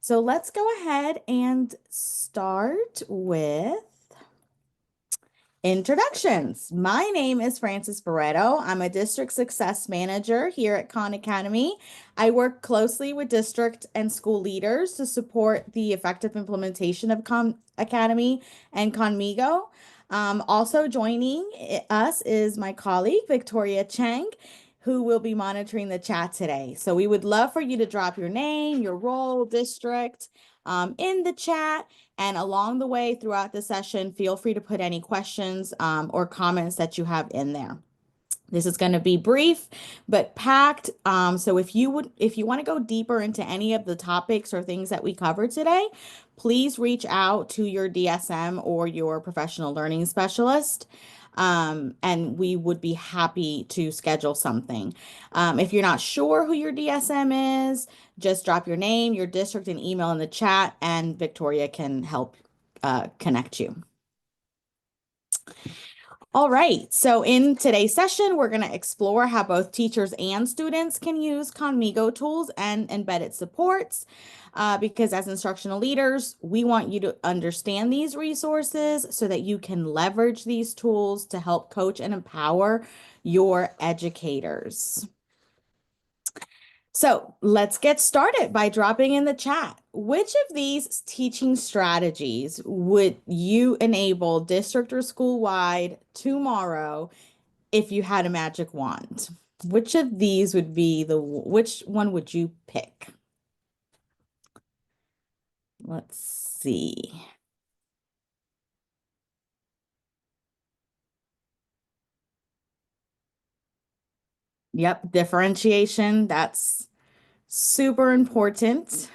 So let's go ahead and start with introductions. My name is Frances Barreto. I'm a district success manager here at Khan Academy. I work closely with district and school leaders to support the effective implementation of Khan Academy and Khanmigo. Also joining us is my colleague, Victoria Chang, who will be monitoring the chat today. So we would love for you to drop your name, your role, district in the chat. And along the way throughout the session, feel free to put any questions or comments that you have in there. This is going to be brief but packed. So if you want to go deeper into any of the topics or things that we covered today, please reach out to your DSM or your professional learning specialist. And we would be happy to schedule something. If you're not sure who your DSM is, just drop your name, your district, and email in the chat, and Victoria can help connect you. All right, so in today's session, we're going to explore how both teachers and students can use Khanmigo tools and embedded supports. Because as instructional leaders, we want you to understand these resources so that you can leverage these tools to help coach and empower your educators. So let's get started by dropping in the chat. Which of these teaching strategies would you enable district or school-wide tomorrow if you had a magic wand? Which of these would be which one would you pick? Let's see. Yep, differentiation, that's super important.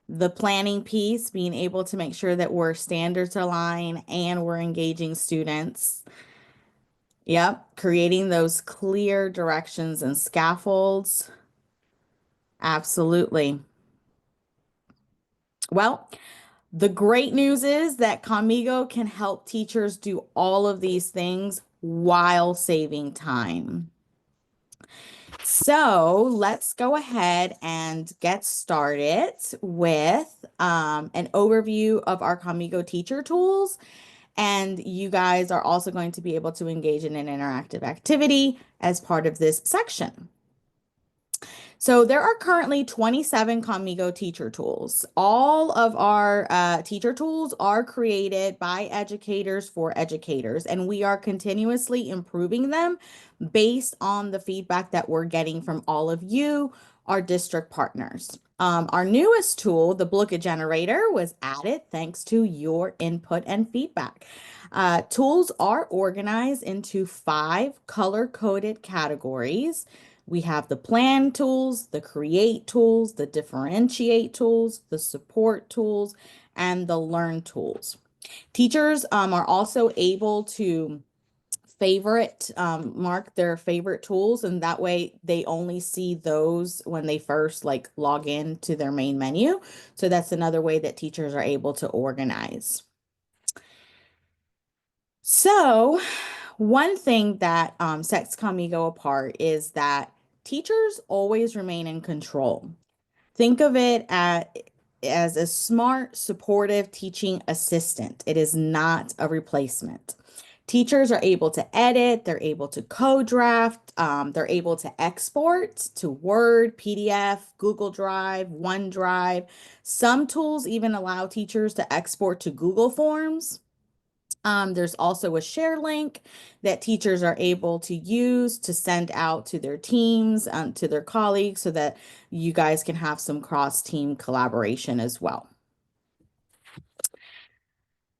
The planning piece, being able to make sure that we're standards align and we're engaging students. Yep, creating those clear directions and scaffolds. Absolutely. Well, the great news is that Khanmigo can help teachers do all of these things while saving time. So let's go ahead and get started with an overview of our Khanmigo teacher tools. And you guys are also going to be able to engage in an interactive activity as part of this section. So there are currently 27 Khanmigo teacher tools. All of our teacher tools are created by educators for educators, and we are continuously improving them based on the feedback that we're getting from all of you, our district partners. Our newest tool, the Booklet Generator, was added thanks to your input and feedback. Tools are organized into 5 color-coded categories. We have the plan tools, the create tools, the differentiate tools, the support tools, and the learn tools. Teachers are also able to mark their favorite tools, and that way they only see those when they first log in to their main menu. So that's another way that teachers are able to organize. So one thing that sets Khanmigo apart is that teachers always remain in control. Think of it as a smart, supportive teaching assistant. It is not a replacement. Teachers are able to edit, they're able to co-draft, they're able to export to Word, PDF, Google Drive, OneDrive. Some tools even allow teachers to export to Google Forms. There's also a share link that teachers are able to use to send out to their teams, to their colleagues, so that you guys can have some cross-team collaboration as well.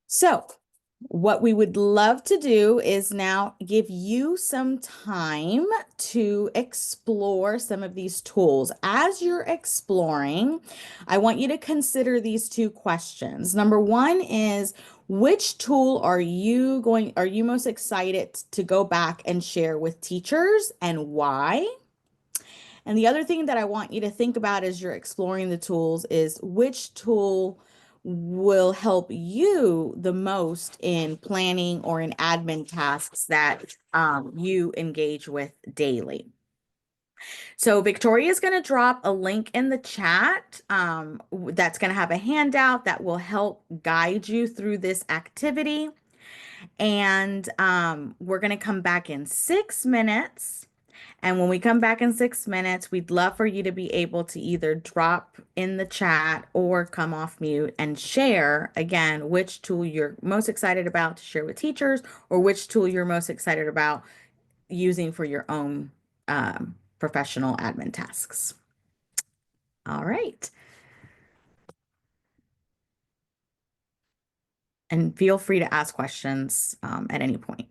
So what we would love to do is now give you some time to explore some of these tools. As you're exploring, I want you to consider these 2 questions. Number 1 is, which tool are you most excited to go back and share with teachers, and why? And the other thing that I want you to think about as you're exploring the tools is, which tool will help you the most in planning or in admin tasks that you engage with daily. So Victoria is going to drop a link in the chat that's going to have a handout that will help guide you through this activity. And we're going to come back in 6 minutes. And when we come back in 6 minutes, we'd love for you to be able to either drop in the chat or come off mute and share again which tool you're most excited about to share with teachers or which tool you're most excited about using for your own professional admin tasks. All right. And feel free to ask questions at any point.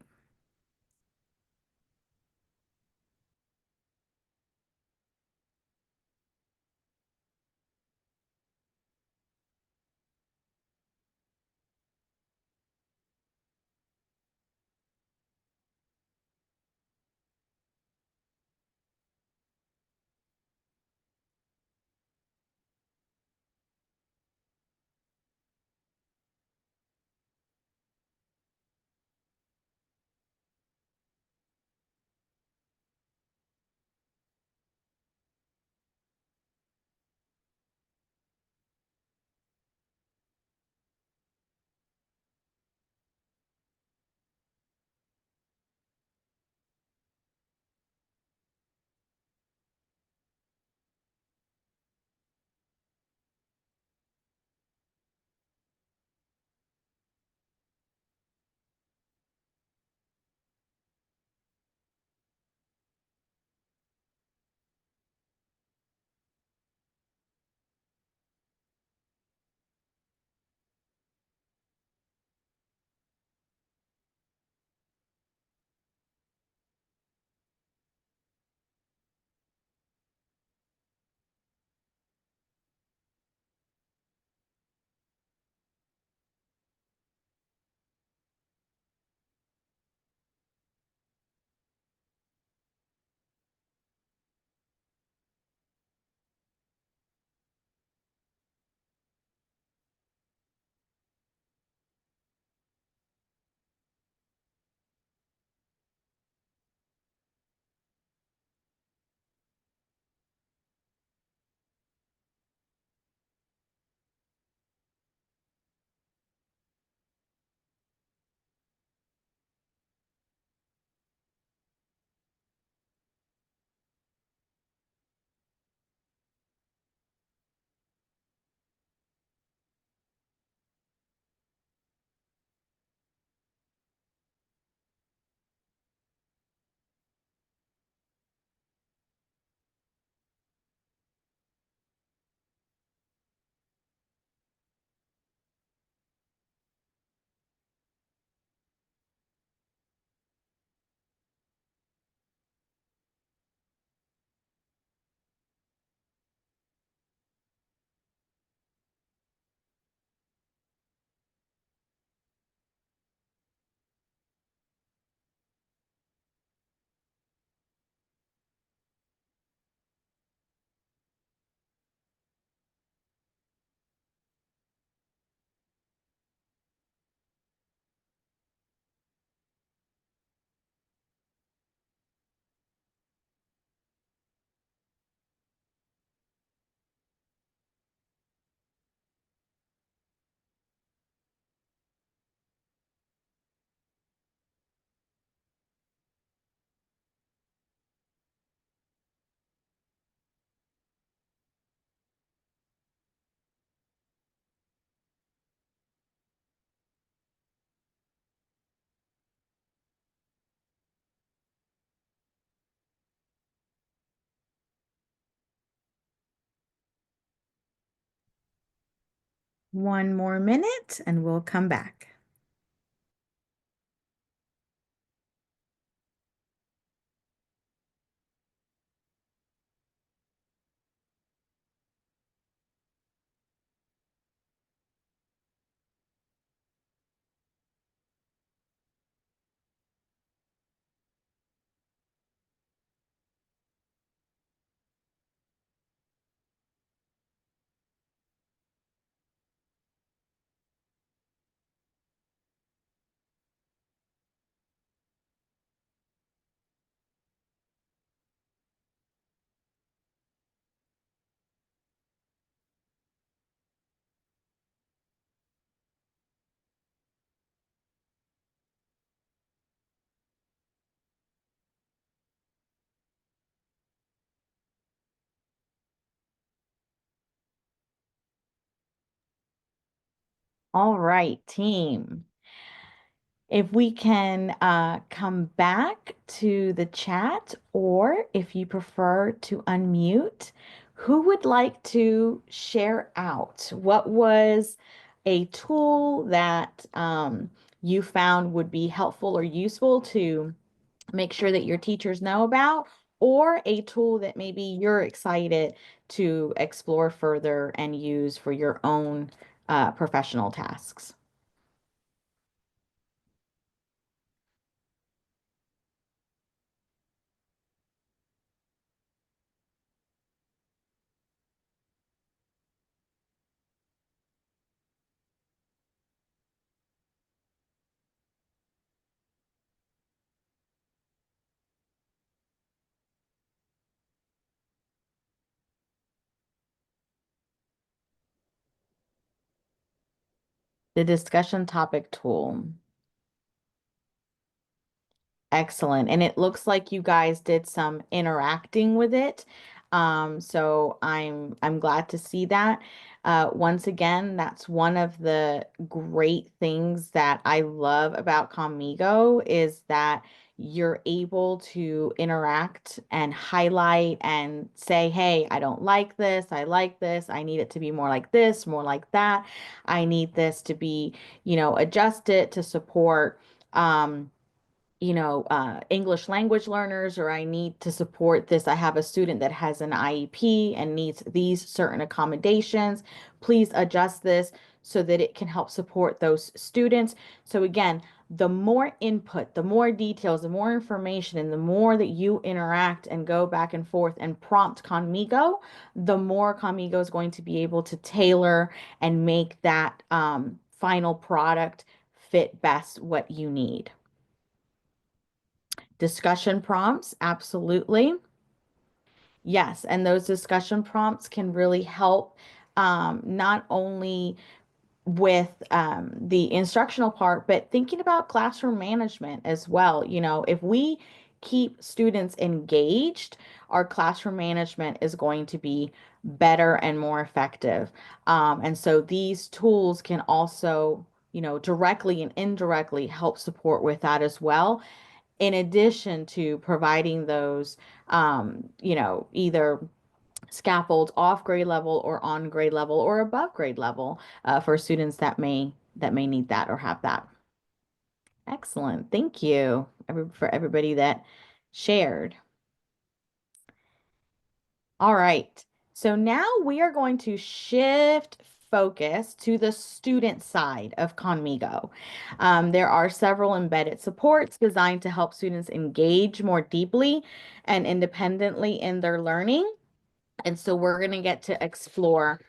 One more minute and we'll come back. All right, team. If we can come back to the chat, or if you prefer to unmute, who would like to share out? What was a tool that you found would be helpful or useful to make sure that your teachers know about, or a tool that maybe you're excited to explore further and use for your own professional tasks? The discussion topic tool. Excellent. And it looks like you guys did some interacting with it. So I'm glad to see that. Once again, that's one of the great things that I love about Conmigo is that you're able to interact and highlight and say, hey, I don't like this. I like this. I need it to be more like this, more like that. I need this to be, adjusted to support. English language learners, or I need to support this. I have a student that has an IEP and needs these certain accommodations. Please adjust this so that it can help support those students. So again, the more input, the more details, the more information, and the more that you interact and go back and forth and prompt Conmigo, the more Conmigo is going to be able to tailor and make that final product fit best what you need. Discussion prompts, absolutely. Yes, and those discussion prompts can really help not only with the instructional part, but thinking about classroom management as well. If we keep students engaged, our classroom management is going to be better and more effective. And so these tools can also, directly and indirectly help support with that as well, in addition to providing those, either scaffolds off grade level or on grade level or above grade level for students that may need that or have that. Excellent. Thank you for everybody that shared. All right. So now we are going to shift focus to the student side of Conmigo. There are several embedded supports designed to help students engage more deeply and independently in their learning. And so we're going to get to explore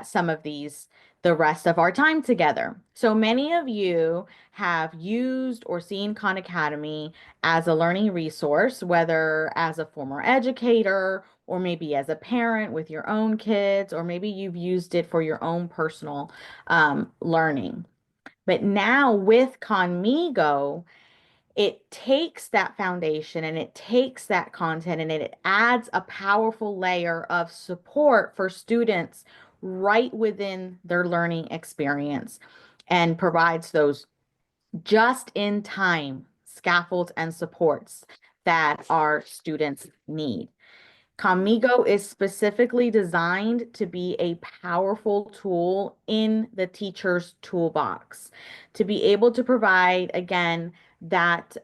some of these the rest of our time together. So many of you have used or seen Khan Academy as a learning resource, whether as a former educator or maybe as a parent with your own kids, or maybe you've used it for your own personal learning. But now with Conmigo, it takes that foundation and it takes that content and it adds a powerful layer of support for students right within their learning experience and provides those just in time scaffolds and supports that our students need. Conmigo is specifically designed to be a powerful tool in the teacher's toolbox, to be able to provide, again, that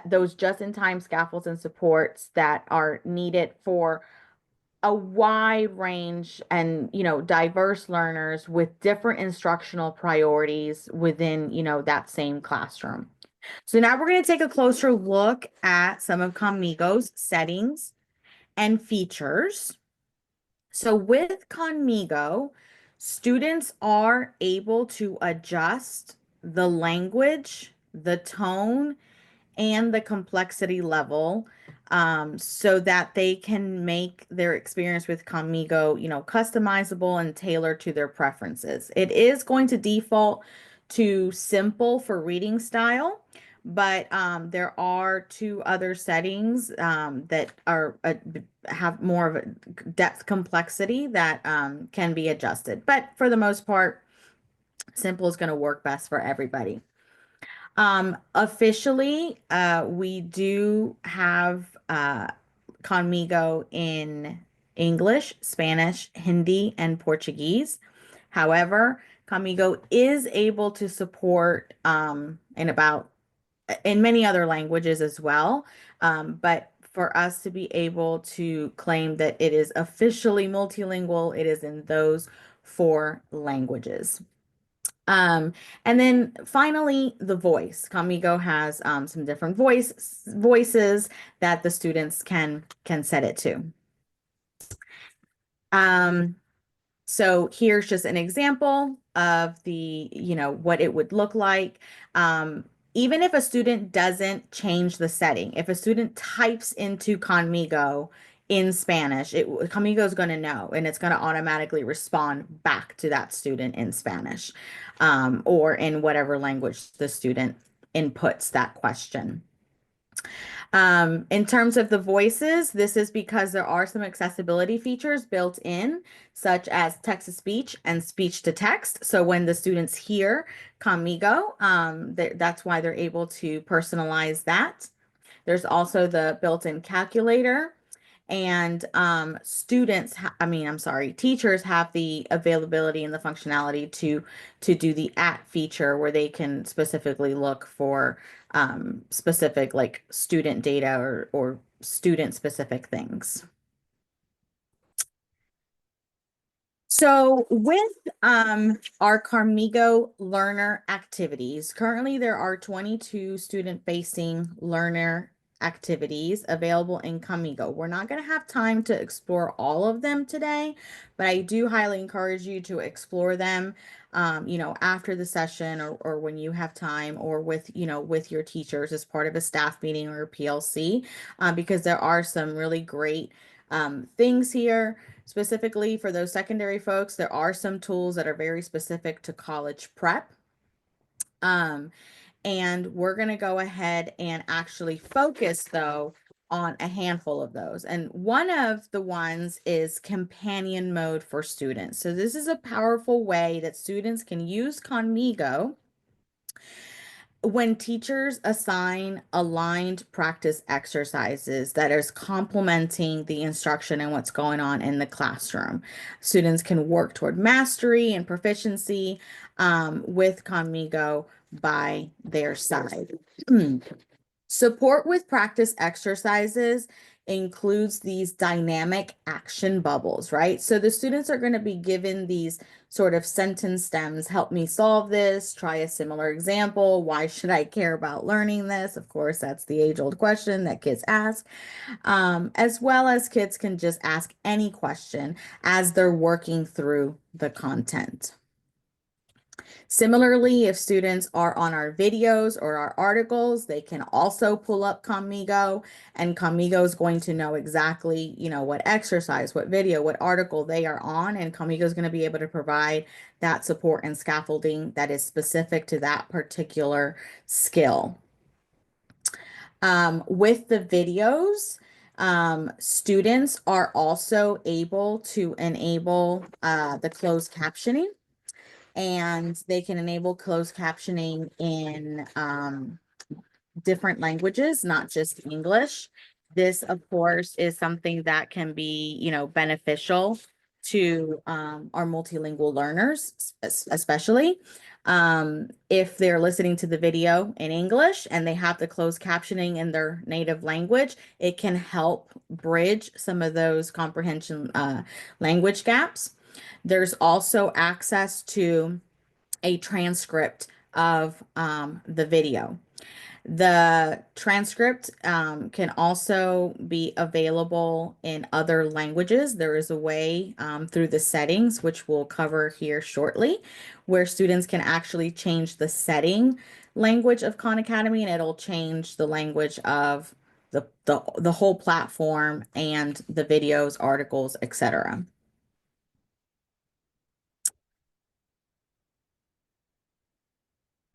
those just-in-time scaffolds and supports that are needed for a wide range and diverse learners with different instructional priorities within that same classroom. So now we're going to take a closer look at some of Conmigo's settings and features. So with Conmigo, students are able to adjust the language, the tone, and the complexity level, so that they can make their experience with Conmigo, customizable and tailored to their preferences. It is going to default to simple for reading style, but there are two other settings that are have more of a depth complexity that can be adjusted. But for the most part, Simple is going to work best for everybody. Officially, we do have Conmigo in English, Spanish, Hindi, and Portuguese. However, Conmigo is able to support in many other languages as well. But for us to be able to claim that it is officially multilingual, it is in those four languages. Um, and then finally, the voice. Kamigo has some different voices that the students can set it to. Um, so here's just an example of what it would look like. Even if a student doesn't change the setting, if a student types into Conmigo in Spanish, Conmigo is going to know and it's going to automatically respond back to that student in Spanish, or in whatever language the student inputs that question. In terms of the voices, this is because there are some accessibility features built in, such as text-to-speech and speech-to-text. So when the students hear Conmigo, that's why they're able to personalize that. There's also the built-in calculator. And teachers have the availability and the functionality to do the at feature where they can specifically look for specific like student data or student specific things. So with our Carmigo learner activities, currently there are 22 student-facing learner activities available in Carmigo. We're not going to have time to explore all of them today, but I do highly encourage you to explore them, after the session or when you have time or with your teachers as part of a staff meeting or a PLC, because there are some really great things here. Specifically for those secondary folks, there are some tools that are very specific to college prep. And we're going to go ahead and actually focus, though, on a handful of those. And one of the ones is companion mode for students. So this is a powerful way that students can use Conmigo when teachers assign aligned practice exercises that is complementing the instruction and what's going on in the classroom. Students can work toward mastery and proficiency with Conmigo by their side. Support with practice exercises includes these dynamic action bubbles, right? So the students are going to be given these sort of sentence stems. Help me solve this. Try a similar example. Why should I care about learning this? Of course, that's the age-old question that kids ask. As well as kids can just ask any question as they're working through the content. Similarly, if students are on our videos or our articles, they can also pull up Conmigo, and Conmigo is going to know exactly, what exercise, what video, what article they are on, and Conmigo is going to be able to provide that support and scaffolding that is specific to that particular skill. With the videos, students are also able to enable the closed captioning, and they can enable closed captioning in different languages, not just English. This, of course, is something that can be, beneficial to our multilingual learners, especially if they're listening to the video in English and they have the closed captioning in their native language. It can help bridge some of those comprehension language gaps. There's also access to a transcript of the video. The transcript can also be available in other languages. There is a way through the settings, which we'll cover here shortly, where students can actually change the setting language of Khan Academy, and it'll change the language of the whole platform and the videos, articles, etc.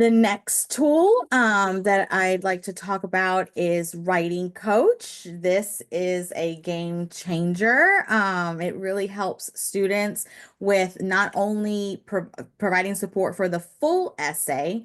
The next tool that I'd like to talk about is Writing Coach. This is a game changer. It really helps students with not only providing support for the full essay,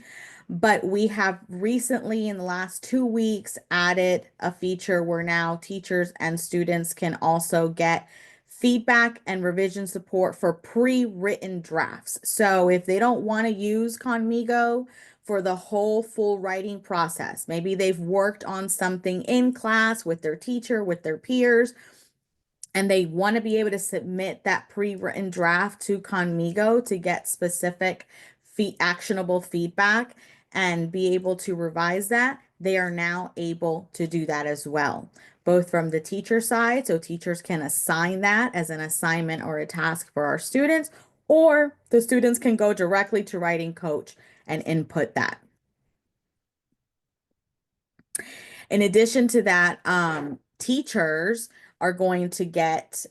but we have recently, in the last 2 weeks, added a feature where now teachers and students can also get feedback and revision support for pre-written drafts. So if they don't want to use Khanmigo for the whole full writing process, maybe they've worked on something in class with their teacher, with their peers, and they want to be able to submit that pre-written draft to Khanmigo to get specific actionable feedback and be able to revise that, they are now able to do that as well, both from the teacher side, so teachers can assign that as an assignment or a task for our students, or the students can go directly to Writing Coach and input that. In addition to that, teachers are going to get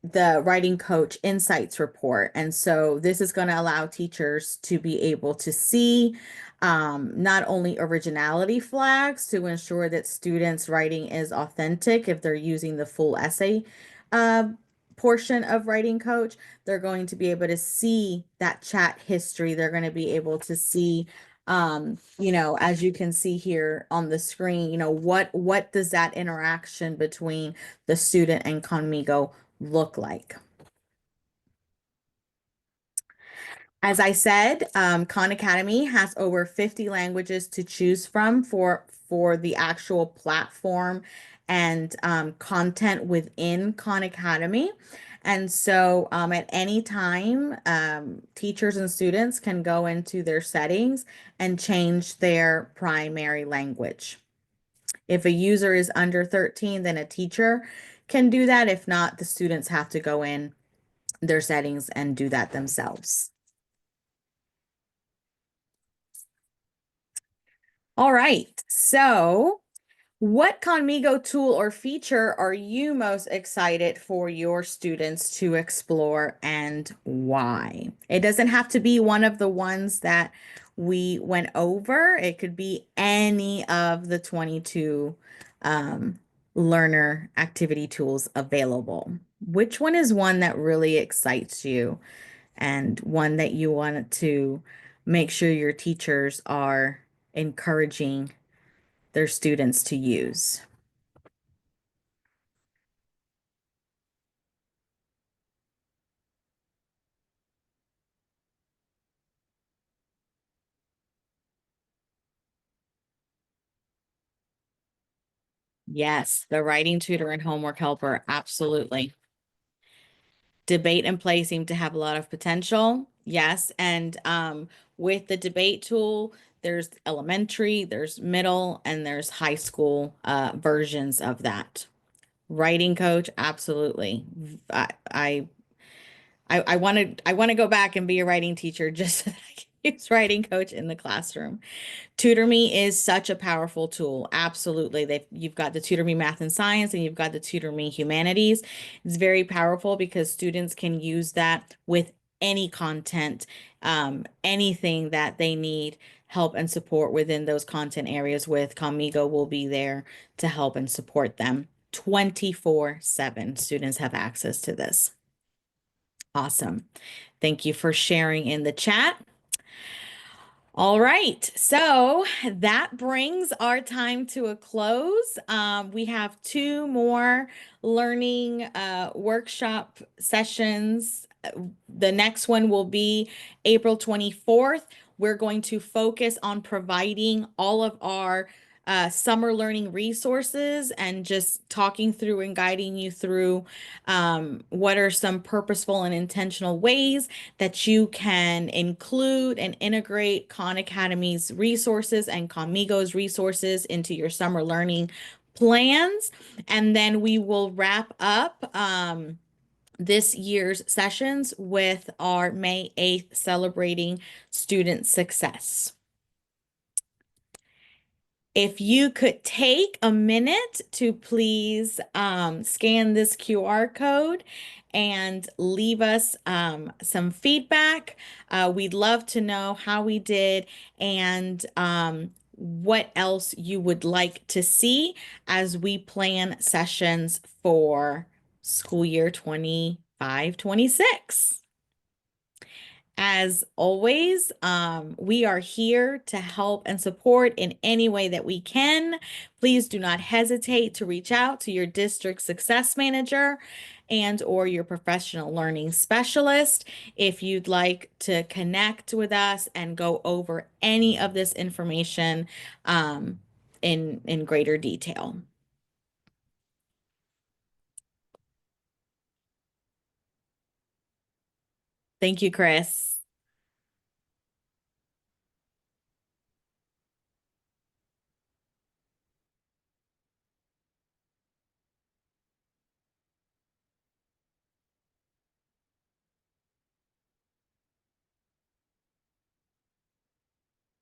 the Writing Coach Insights report. And so this is going to allow teachers to be able to see not only originality flags to ensure that students' writing is authentic if they're using the full essay uh, portion of Writing Coach, they're going to be able to see that chat history. They're going to be able to see as you can see here on the screen, what does that interaction between the student and Conmigo look like? As I said, Khan Academy has over 50 languages to choose from for the actual platform and content within Khan Academy. And so at any time, teachers and students can go into their settings and change their primary language. If a user is under 13, then a teacher can do that. If not, the students have to go in their settings and do that themselves. All right. So, what Conmigo tool or feature are you most excited for your students to explore and why? It doesn't have to be one of the ones that we went over. It could be any of the 22 um, learner activity tools available. Which one is one that really excites you and one that you want to make sure your teachers are encouraging their students to use? Yes, the writing tutor and homework helper, absolutely. Debate and play seem to have a lot of potential. Yes, and with the debate tool, there's elementary, there's middle, and there's high school versions of that. Writing coach, absolutely. I want to go back and be a writing teacher just so that I can use writing coach in the classroom. Tutor Me is such a powerful tool. Absolutely. You've got the Tutor Me Math and Science and you've got the Tutor Me Humanities. It's very powerful because students can use that with any content, anything that they need help and support within those content areas with. Conmigo will be there to help and support them 24/7. Students have access to this. Awesome. Thank you for sharing in the chat. All right, so that brings our time to a close. We have two more learning workshop sessions. The next one will be April 24th. We're going to focus on providing all of our summer learning resources and just talking through and guiding you through what are some purposeful and intentional ways that you can include and integrate Khan Academy's resources and Conmigo's resources into your summer learning plans. And then we will wrap up this year's sessions with our May 8th celebrating student success. If you could take a minute to please scan this QR code and leave us some feedback. We'd love to know how we did and what else you would like to see as we plan sessions for school year 25-26. As always, we are here to help and support in any way that we can. Please do not hesitate to reach out to your district success manager and or your professional learning specialist if you'd like to connect with us and go over any of this information in greater detail. Thank you, Chris.